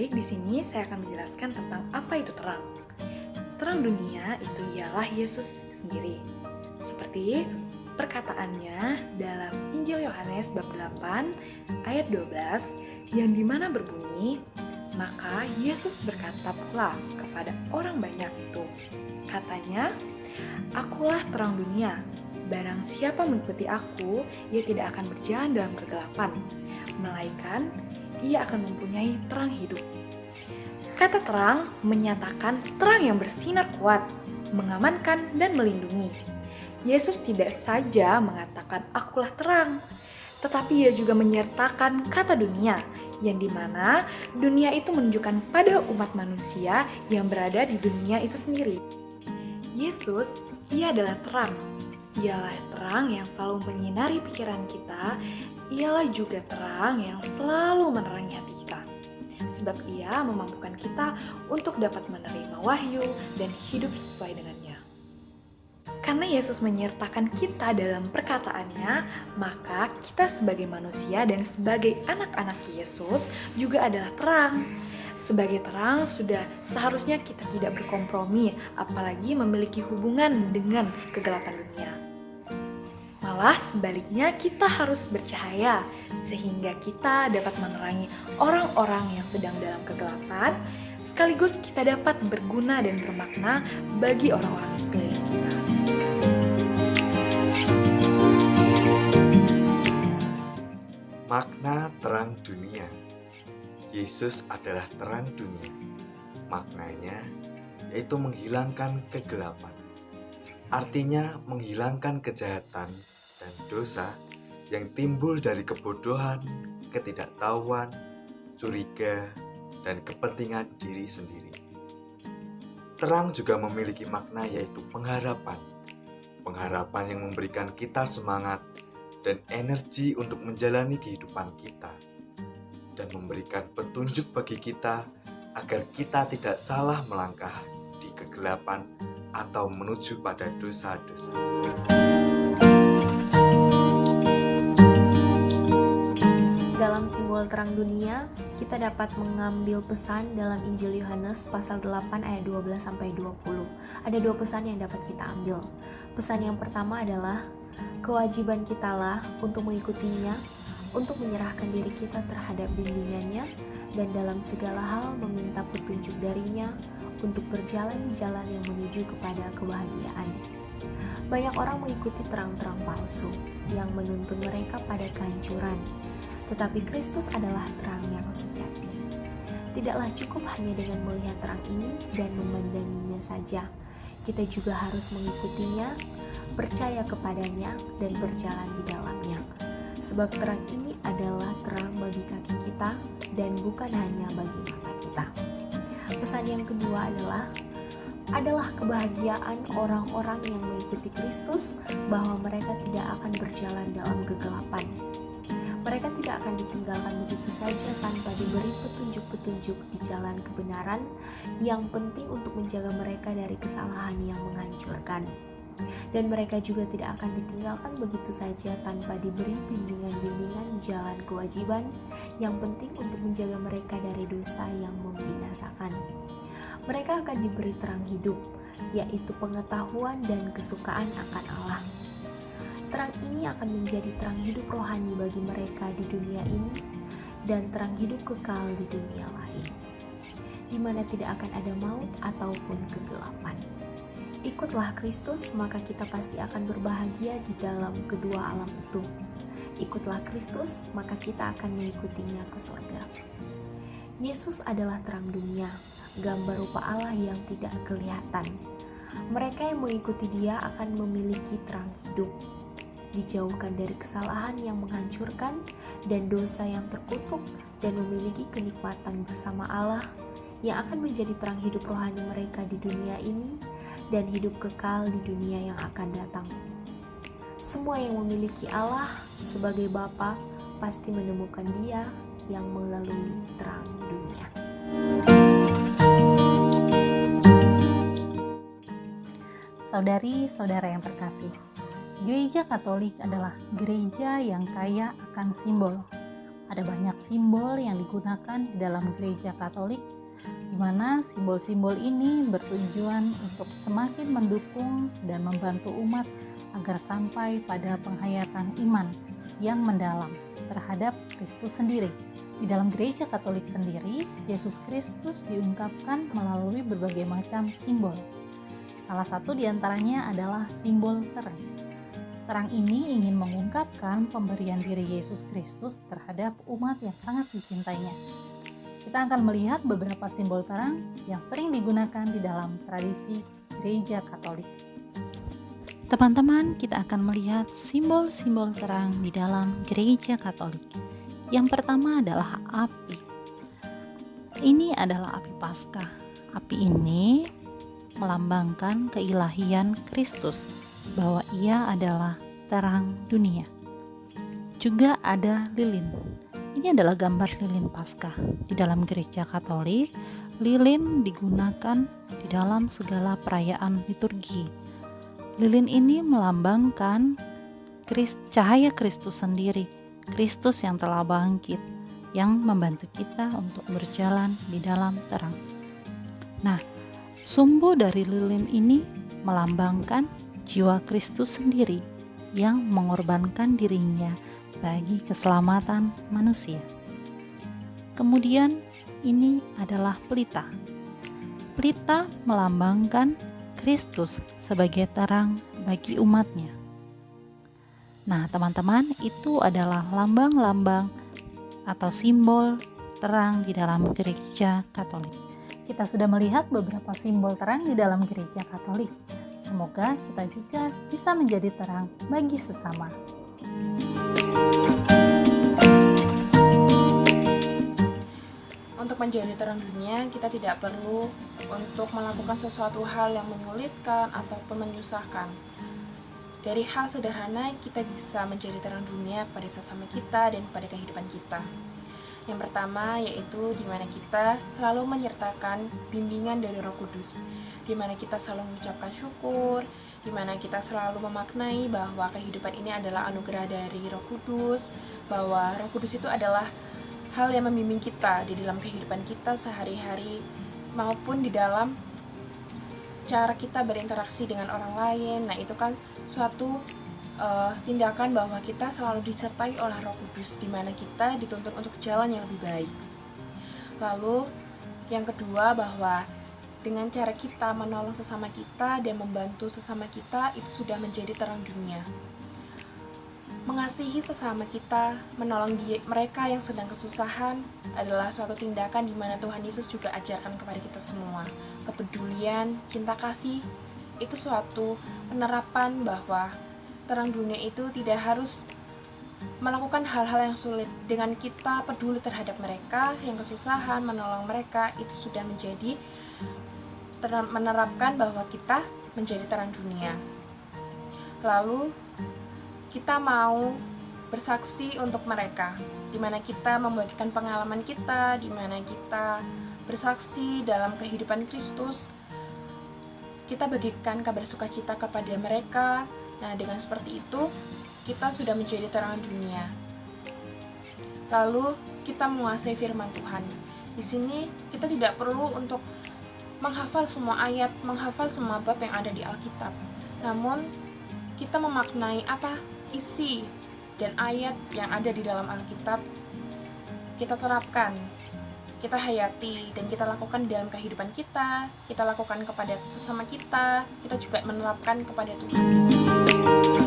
Baik, di sini saya akan menjelaskan tentang apa itu terang. Terang dunia itu ialah Yesus sendiri. Seperti perkataannya dalam Injil Yohanes bab 8 ayat 12 yang dimana berbunyi, maka Yesus berkata pula kepada orang banyak itu, katanya, "Akulah terang dunia. Barang siapa mengikuti aku, ia tidak akan berjalan dalam kegelapan, melainkan ia akan mempunyai terang hidup." Kata terang menyatakan terang yang bersinar kuat, mengamankan dan melindungi. Yesus tidak saja mengatakan akulah terang, tetapi ia juga menyertakan kata dunia, yang dimana dunia itu menunjukkan pada umat manusia yang berada di dunia itu sendiri. Yesus, ia adalah terang. Ialah terang yang selalu menyinari pikiran kita, ialah juga terang yang selalu menerangi hati kita. Sebab ia memampukan kita untuk dapat menerima wahyu dan hidup sesuai dengannya. Karena Yesus menyertakan kita dalam perkataannya, maka kita sebagai manusia dan sebagai anak-anak Yesus juga adalah terang. Sebagai terang, sudah seharusnya kita tidak berkompromi, apalagi memiliki hubungan dengan kegelapan dunia. Malah sebaliknya kita harus bercahaya, sehingga kita dapat menerangi orang-orang yang sedang dalam kegelapan, sekaligus kita dapat berguna dan bermakna bagi orang-orang di sekeliling kita. Makna terang dunia. Yesus adalah terang dunia. Maknanya yaitu menghilangkan kegelapan. Artinya menghilangkan kejahatan dan dosa yang timbul dari kebodohan, ketidaktahuan, curiga, dan kepentingan diri sendiri. Terang juga memiliki makna yaitu pengharapan. Pengharapan yang memberikan kita semangat dan energi untuk menjalani kehidupan kita, dan memberikan petunjuk bagi kita agar kita tidak salah melangkah di kegelapan atau menuju pada dosa-dosa. Dalam simbol terang dunia, kita dapat mengambil pesan dalam Injil Yohanes pasal 8 ayat 12-20. Ada dua pesan yang dapat kita ambil. Pesan yang pertama adalah kewajiban kitalah untuk mengikutinya, untuk menyerahkan diri kita terhadap bimbingannya, dan dalam segala hal meminta petunjuk darinya untuk berjalan di jalan yang menuju kepada kebahagiaan. Banyak orang mengikuti terang-terang palsu yang menuntun mereka pada kehancuran, tetapi Kristus adalah terang yang sejati. Tidaklah cukup hanya dengan melihat terang ini dan memandanginya saja. Kita juga harus mengikutinya, percaya kepadanya, dan berjalan di dalamnya. Sebab terang ini adalah terang bagi kaki kita dan bukan hanya bagi mata kita. Pesan yang kedua adalah kebahagiaan orang-orang yang mengikuti Kristus, bahwa mereka tidak akan berjalan dalam kegelapan. Mereka tidak akan ditinggalkan begitu saja tanpa diberi petunjuk-petunjuk di jalan kebenaran yang penting untuk menjaga mereka dari kesalahan yang menghancurkan. Dan mereka juga tidak akan ditinggalkan begitu saja tanpa diberi bimbingan-bimbingan di jalan kewajiban yang penting untuk menjaga mereka dari dosa yang membinasakan. Mereka akan diberi terang hidup, yaitu pengetahuan dan kesukaan akan Allah. Terang ini akan menjadi terang hidup rohani bagi mereka di dunia ini dan terang hidup kekal di dunia lain, di mana tidak akan ada maut ataupun kegelapan. Ikutlah Kristus, maka kita pasti akan berbahagia di dalam kedua alam itu. Ikutlah Kristus, maka kita akan mengikutinya ke surga. Yesus adalah terang dunia, gambar rupa Allah yang tidak kelihatan. Mereka yang mengikuti Dia akan memiliki terang hidup, dijauhkan dari kesalahan yang menghancurkan dan dosa yang terkutuk, dan memiliki kenikmatan bersama Allah yang akan menjadi terang hidup rohani mereka di dunia ini dan hidup kekal di dunia yang akan datang. Semua yang memiliki Allah sebagai Bapa pasti menemukan Dia yang melalui terang dunia. Saudari-saudara yang terkasih, Gereja Katolik adalah gereja yang kaya akan simbol. Ada banyak simbol yang digunakan di dalam gereja Katolik, di mana simbol-simbol ini bertujuan untuk semakin mendukung dan membantu umat agar sampai pada penghayatan iman yang mendalam terhadap Kristus sendiri. Di dalam gereja Katolik sendiri, Yesus Kristus diungkapkan melalui berbagai macam simbol. Salah satu di antaranya adalah simbol terang. Terang ini ingin mengungkapkan pemberian diri Yesus Kristus terhadap umat yang sangat dicintainya. Kita akan melihat beberapa simbol terang yang sering digunakan di dalam tradisi gereja Katolik. Teman-teman, kita akan melihat simbol-simbol terang di dalam gereja Katolik. Yang pertama adalah api. Ini adalah api Paskah. Api ini melambangkan keilahian Kristus, bahwa ia adalah terang dunia. Juga ada lilin. Ini adalah gambar lilin Paskah. Di dalam gereja Katolik, lilin digunakan di dalam segala perayaan liturgi. Lilin ini melambangkan cahaya Kristus sendiri, Kristus yang telah bangkit, yang membantu kita untuk berjalan di dalam terang. Nah, sumbu dari lilin ini melambangkan jiwa Kristus sendiri yang mengorbankan dirinya bagi keselamatan manusia. Kemudian ini adalah pelita. Pelita melambangkan Kristus sebagai terang bagi umatnya. Nah, teman-teman, itu adalah lambang-lambang atau simbol terang di dalam gereja Katolik. Kita sudah melihat beberapa simbol terang di dalam gereja Katolik. Semoga kita juga bisa menjadi terang bagi sesama. Untuk menjadi terang dunia, kita tidak perlu untuk melakukan sesuatu hal yang menyulitkan ataupun menyusahkan. Dari hal sederhana, kita bisa menjadi terang dunia pada sesama kita dan pada kehidupan kita. Yang pertama yaitu di mana kita selalu menyertakan bimbingan dari Roh Kudus, di mana kita selalu mengucapkan syukur, di mana kita selalu memaknai bahwa kehidupan ini adalah anugerah dari Roh Kudus, bahwa Roh Kudus itu adalah hal yang membimbing kita di dalam kehidupan kita sehari-hari maupun di dalam cara kita berinteraksi dengan orang lain. Nah, itu kan suatu tindakan bahwa kita selalu disertai oleh Roh Kudus, di mana kita dituntut untuk jalan yang lebih baik. Lalu yang kedua, bahwa dengan cara kita menolong sesama kita dan membantu sesama kita, itu sudah menjadi terang dunia. Mengasihi sesama kita, menolong mereka yang sedang kesusahan adalah suatu tindakan di mana Tuhan Yesus juga ajarkan kepada kita semua. Kepedulian, cinta kasih, itu suatu penerapan bahwa terang dunia itu tidak harus melakukan hal-hal yang sulit. Dengan kita peduli terhadap mereka yang kesusahan, menolong mereka, itu sudah menjadi menerapkan bahwa kita menjadi terang dunia. Lalu kita mau bersaksi untuk mereka, di mana kita membagikan pengalaman kita, di mana kita bersaksi dalam kehidupan Kristus. Kita bagikan kabar sukacita kepada mereka. Nah, dengan seperti itu, kita sudah menjadi terang dunia. Lalu, kita menguasai firman Tuhan. Di sini, kita tidak perlu untuk menghafal semua ayat, menghafal semua bab yang ada di Alkitab. Namun, kita memaknai apa isi dan ayat yang ada di dalam Alkitab, kita terapkan, kita hayati, dan kita lakukan di dalam kehidupan kita lakukan kepada sesama kita juga menerapkan kepada Tuhan.